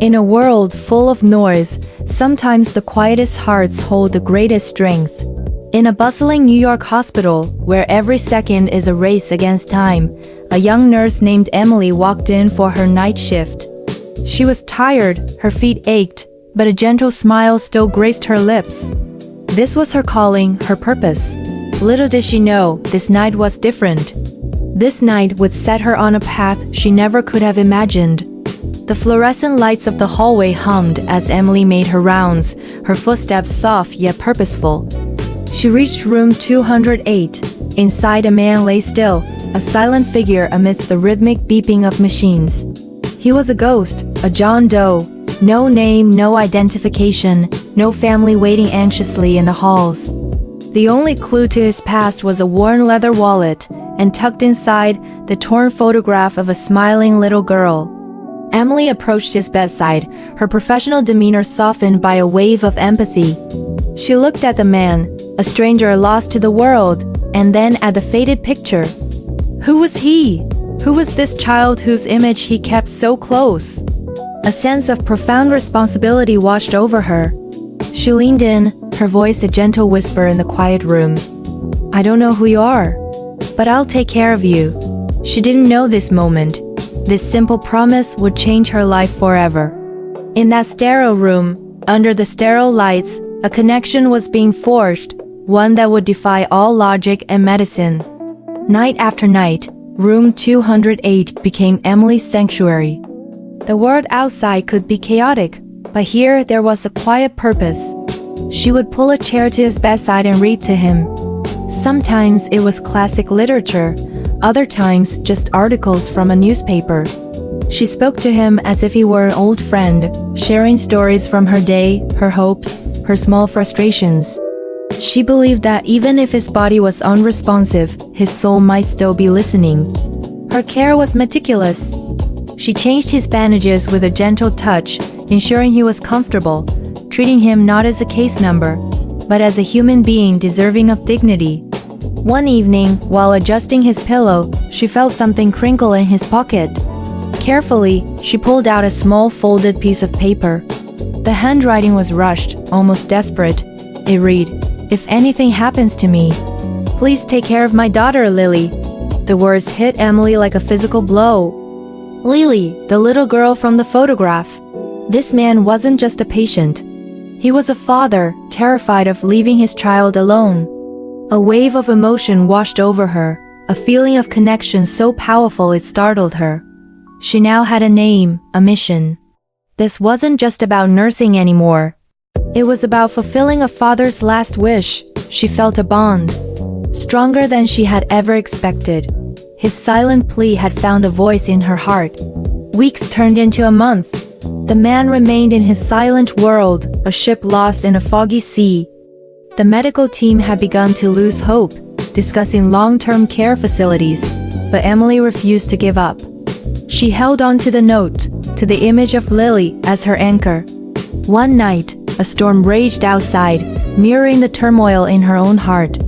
In a world full of noise, sometimes the quietest hearts hold the greatest strength. In a bustling New York hospital, where every second is a race against time, a young nurse named Emily walked in for her night shift. She was tired, her feet ached, but a gentle smile still graced her lips. This was her calling, her purpose. Little did she know, this night was different. This night would set her on a path she never could have imagined. The fluorescent lights of the hallway hummed as Emily made her rounds, her footsteps soft yet purposeful. She reached room 208. Inside, a man lay still, a silent figure amidst the rhythmic beeping of machines. He was a ghost, a John Doe. No name, no identification, no family waiting anxiously in the halls. The only clue to his past was a worn leather wallet, and tucked inside, the torn photograph of a smiling little girl. Emily approached his bedside, her professional demeanor softened by a wave of empathy. She looked at the man, a stranger lost to the world, and then at the faded picture. Who was he? Who was this child whose image he kept so close? A sense of profound responsibility washed over her. She leaned in, her voice a gentle whisper in the quiet room. I don't know who you are, but I'll take care of you. She didn't know this moment. This simple promise would change her life forever. In that sterile room, under the sterile lights, a connection was being forged, one that would defy all logic and medicine. Night after night, room 208 became Emily's sanctuary. The world outside could be chaotic, but here there was a quiet purpose. She would pull a chair to his bedside and read to him. Sometimes it was classic literature, other times just articles from a newspaper. She spoke to him as if he were an old friend, sharing stories from her day, her hopes, her small frustrations. She believed that even if his body was unresponsive, his soul might still be listening. Her care was meticulous. She changed his bandages with a gentle touch, ensuring he was comfortable, treating him not as a case number, but as a human being deserving of dignity. One evening, while adjusting his pillow, she felt something crinkle in his pocket. Carefully, she pulled out a small folded piece of paper. The handwriting was rushed, almost desperate. It read, "If anything happens to me, please take care of my daughter, Lily." The words hit Emily like a physical blow. Lily, the little girl from the photograph. This man wasn't just a patient. He was a father, terrified of leaving his child alone. A wave of emotion washed over her, a feeling of connection so powerful it startled her. She now had a name, a mission. This wasn't just about nursing anymore. It was about fulfilling a father's last wish. She felt a bond, stronger than she had ever expected. His silent plea had found a voice in her heart. Weeks turned into a month. The man remained in his silent world, a ship lost in a foggy sea. The medical team had begun to lose hope, discussing long-term care facilities, but Emily refused to give up. She held on to the note, to the image of Lily as her anchor. One night, a storm raged outside, mirroring the turmoil in her own heart.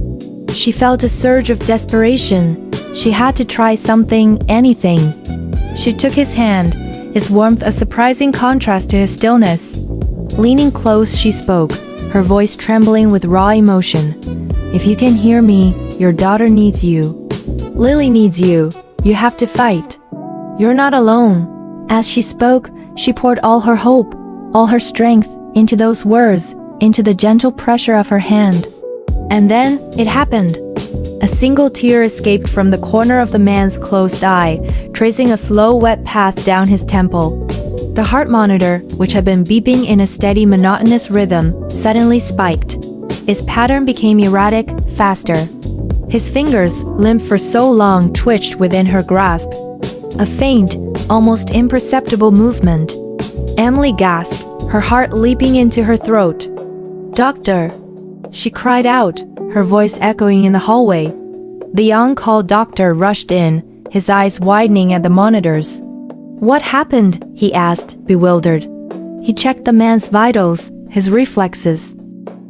She felt a surge of desperation. She had to try something, anything. She took his hand, his warmth a surprising contrast to his stillness. Leaning close, she spoke, her voice trembling with raw emotion. If you can hear me, your daughter needs you. Lily needs you. You have to fight. You're not alone. As she spoke, she poured all her hope, all her strength, into those words, into the gentle pressure of her hand. And then, it happened. A single tear escaped from the corner of the man's closed eye, tracing a slow, wet path down his temple. The heart monitor, which had been beeping in a steady, monotonous rhythm, suddenly spiked. Its pattern became erratic, faster. His fingers, limp for so long, twitched within her grasp. A faint, almost imperceptible movement. Emily gasped, her heart leaping into her throat. "Doctor!" She cried out, her voice echoing in the hallway. The on-call doctor rushed in, his eyes widening at the monitors. "What happened?" he asked, bewildered. He checked the man's vitals, his reflexes.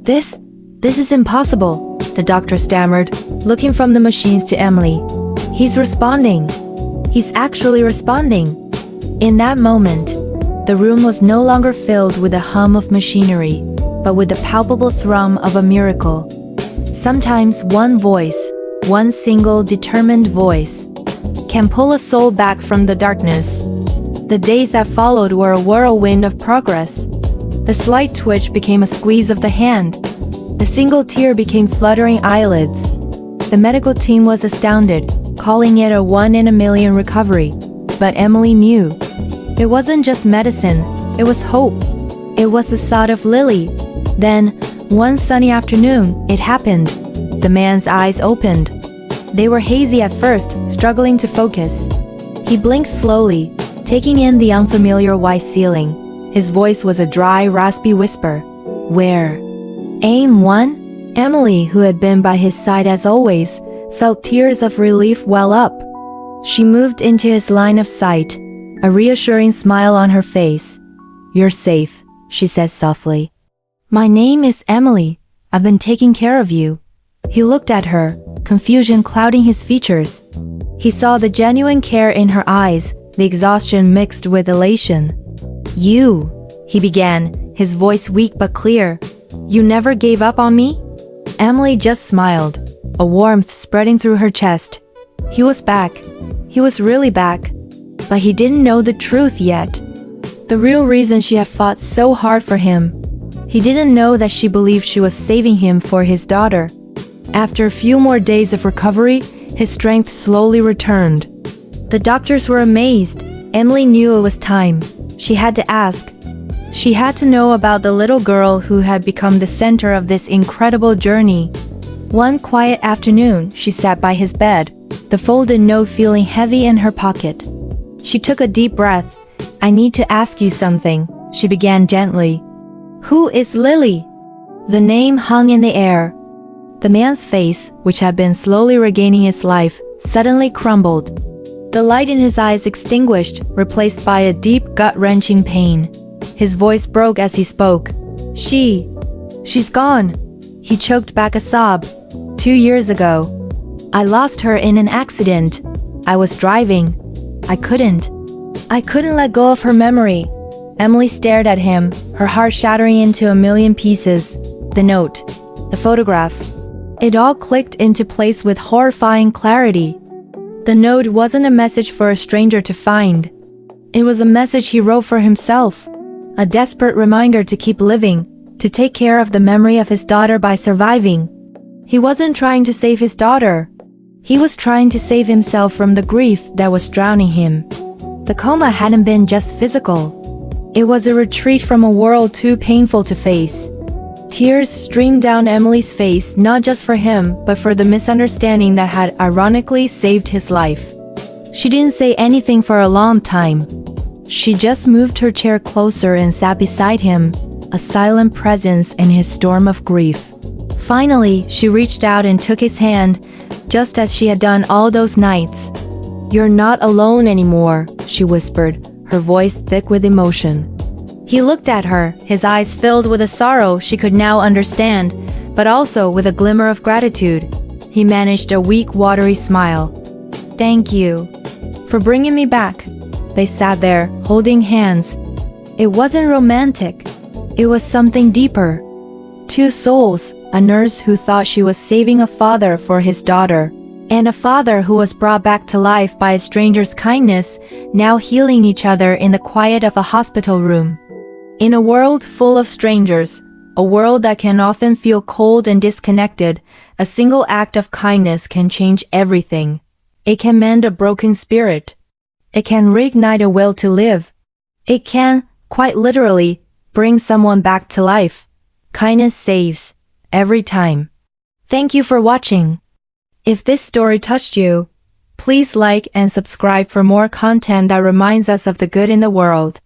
This is impossible," the doctor stammered, looking from the machines to Emily. "He's responding. He's actually responding." In that moment, The room was no longer filled with the hum of machinery, but with the palpable thrum of a miracle. Sometimes one voice, one single determined voice, can pull a soul back from the darkness. The days that followed were a whirlwind of progress. The slight twitch became a squeeze of the hand. The single tear became fluttering eyelids. The medical team was astounded, calling it a 1 in a million recovery. But Emily knew. It wasn't just medicine, it was hope. It was the thought of Lily. Then, one sunny afternoon, it happened. The man's eyes opened. They were hazy at first, struggling to focus. He blinked slowly, taking in the unfamiliar white ceiling. His voice was a dry, raspy whisper. Where? Aim 1? Emily, who had been by his side as always, felt tears of relief well up. She moved into his line of sight, a reassuring smile on her face. You're safe, she said softly. My name is Emily. I've been taking care of you. He looked at her, confusion clouding his features. He saw the genuine care in her eyes, the exhaustion mixed with elation. You, he began, his voice weak but clear. You never gave up on me? Emily just smiled, a warmth spreading through her chest. He was back. He was really back. But he didn't know the truth yet. The real reason she had fought so hard for him. He didn't know that she believed she was saving him for his daughter. After a few more days of recovery, his strength slowly returned. The doctors were amazed. Emily knew it was time. She had to ask. She had to know about the little girl who had become the center of this incredible journey. One quiet afternoon, she sat by his bed, the folded note feeling heavy in her pocket. She took a deep breath. I need to ask you something, she began gently. Who is Lily? The name hung in the air. The man's face, which had been slowly regaining its life, suddenly crumbled. The light in his eyes extinguished, replaced by a deep, gut-wrenching pain. His voice broke as he spoke. She's gone. He choked back a sob. 2 years ago. I lost her in an accident. I was driving. I couldn't let go of her memory. Emily stared at him, her heart shattering into a million pieces. The note. The photograph. It all clicked into place with horrifying clarity. The note wasn't a message for a stranger to find. It was a message he wrote for himself. A desperate reminder to keep living, to take care of the memory of his daughter by surviving. He wasn't trying to save his daughter. He was trying to save himself from the grief that was drowning him. The coma hadn't been just physical. It was a retreat from a world too painful to face. Tears streamed down Emily's face, not just for him, but for the misunderstanding that had ironically saved his life. She didn't say anything for a long time. She just moved her chair closer and sat beside him, a silent presence in his storm of grief. Finally, she reached out and took his hand, just as she had done all those nights. You're not alone anymore, she whispered, her voice thick with emotion. He looked at her, his eyes filled with a sorrow she could now understand, but also with a glimmer of gratitude. He managed a weak, watery smile. Thank you for bringing me back. They sat there, holding hands. It wasn't romantic. It was something deeper. Two souls, a nurse who thought she was saving a father for his daughter, and a father who was brought back to life by a stranger's kindness, now healing each other in the quiet of a hospital room. In a world full of strangers, a world that can often feel cold and disconnected, a single act of kindness can change everything. It can mend a broken spirit. It can reignite a will to live. It can, quite literally, bring someone back to life. Kindness saves, every time. Thank you for watching. If this story touched you, please like and subscribe for more content that reminds us of the good in the world.